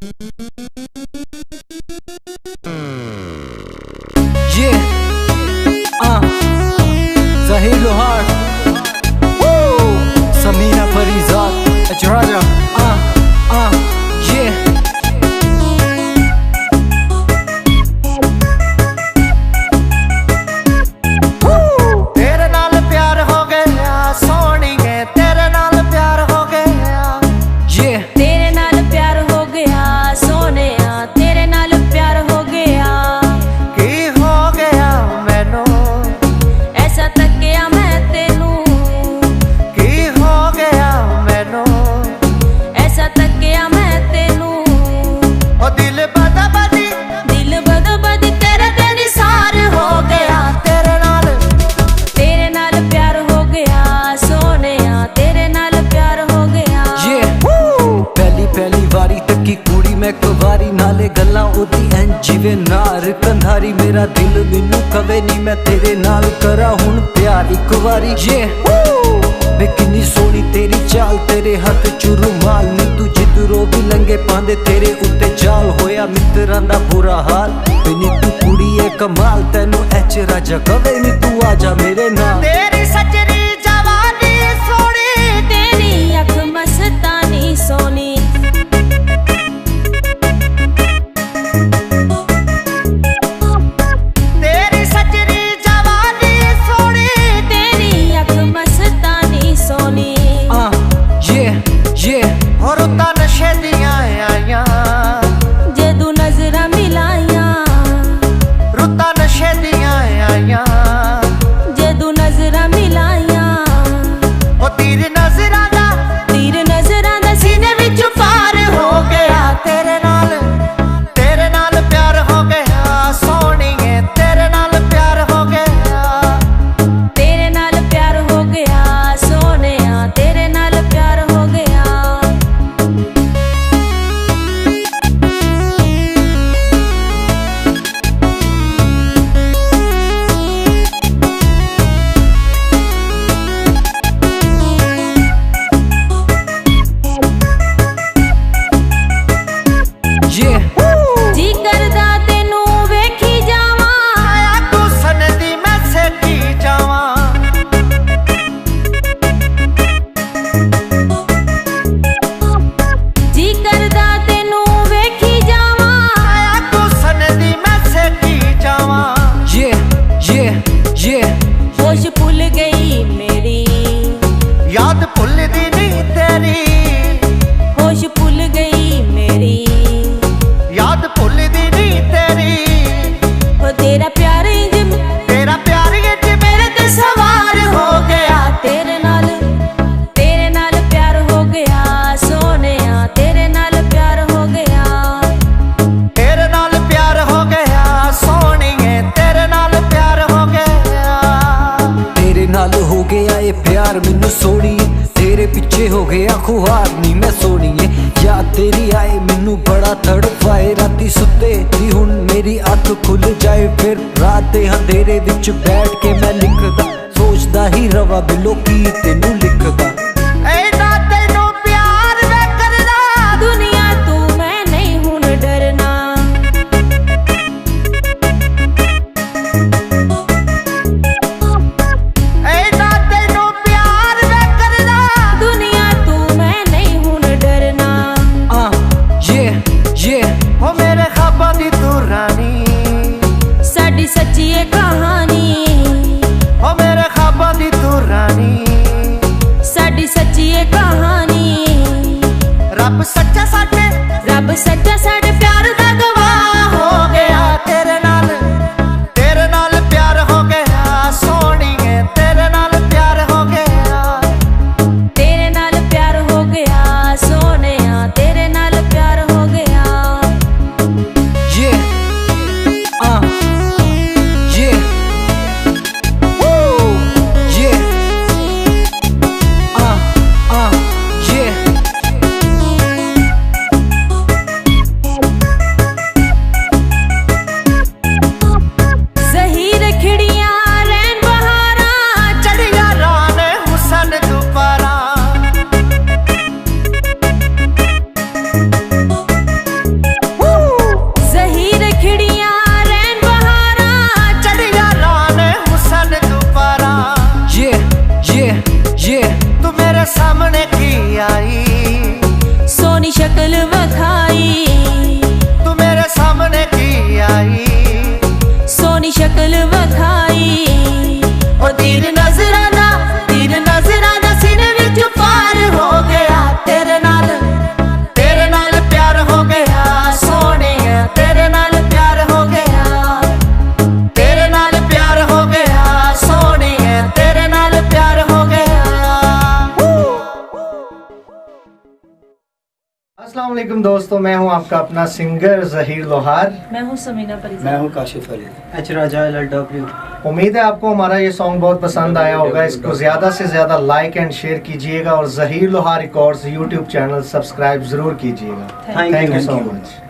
Yeah, Zahir Lohar, Samina Farizad, Ajraja, yeah. तेरे नाल प्यार हो गया सोहणीए, तेरे नाल प्यार हो गया, yeah. तेरे नाल प्यार हो गया सोहणिया, तेरे नाल प्यार हो गया। की हो गया मैनू ऐसा तकिया मैं तेनू, की हो गया मैनू ऐसा तकिया मैं तेनू। ओ दिल बदा बदी तेरा दिल निसार हो गया। तेरे नाल प्यार हो गया सोहणिया, तेरे नाल प्यार हो गया। पहली वारी तकी कुड़ी मैं कुवारी, नाले गल्लां ओदी ऐं जिवें नार कंधारी। मेरा दिल मैनू कवे नी मैं तेरे नाल करा हुण प्यार इक वारी। वे किन्नी सोहनी तेरी चाल, तेरे हत्थ च रुमाल नी, तू जिधरों भी लंघे पांदे तेरे उत्ते जाल। होया मित्रां दा बुरा हाल, वे नी तू कुड़ीए कमाल, तैनू ऐच राजा कवे नी तू आजा मेरे नाल। तेरी सजनी जवानी सोहनी, तेरी अख मस्तानी सोनी, तेरी सजनी जवानी सोहनी, तेरी अख मस्तानी सोनी। और उता नशे दियां आईयां, जदू नजरां मिलाइयां, रुता नशे दियां आईयां, जदू नजरां मिलाइयां। ओ तीर नजरां दा सीने विच पार हो गया। तेरे नाल प्यार हो गया सोहणीए, तेरे नाल प्यार हो गया। तेरे नाल प्यार हो गया सोहणिया, तेरे नाल प्यार हो गया। जी करदा तेनू वेखी जावां, तू सनदी मैं सेठी जावां। जी करदा तेनू वेखी जावां, तू सनदी मैं सेठी जावां। होश भुल गई मेरी, याद भुलदी नहीं तेरी, होश भुल गई मेरी। याद भुलदी नहीं तेरी। ओ तेरा प्यार इंज मेरे ते सवार हो गया। तेरे नाल प्यार हो गया सोहणिया, तेरे नाल प्यार हो गया। तेरे नाल प्यार हो गया सोहणीए, तेरे नाल प्यार हो गया। तेरे नाल हो गया ये प्यार मैनू सोहणीए, तेरे पिछे हो गया खुआर नी मैं सोहणीए। याद तेरी आए मैनू बड़ा तड़पाए, राती सुते दी हुण मेरी अख खुल जाए। फिर रात दे अंधेरे विच बैठ के मैं लिखदा, सोचदा ही रवा बिलो की तेनू लिखदा। दुनिया तू मैं नहीं हुण डरना, दुनिया तू मैं नहीं हुण डरना। हो मेरे ख्वाबां दी तू रानी, साडी सच्ची ए कहानी, हो मेरे ख्वाबां दी तू रानी। साडी सच्ची ए कहानी। रब सच्चा साडे प्यार दा गवाह हो गया। तेरे नाल प्यार हो गया सोहणीए, तेरे नाल प्यार हो गया। तेरे नाल प्यार हो गया सोहणिया, तेरे नाल प्यार हो गया। वालेकुम दोस्तों, मैं हूं आपका अपना सिंगर ज़हीर लोहार। मैं हूँ समीना परिजा। मैं हूँ काशिफ अली। उम्मीद है आपको हमारा ये सॉन्ग बहुत पसंद आया होगा। इसको ज़्यादा से ज़्यादा लाइक एंड शेयर कीजिएगा और ज़हीर लोहार रिकॉर्ड्स यूट्यूब चैनल सब्सक्राइब ज़रूर कीजिएगा। Thank you so much.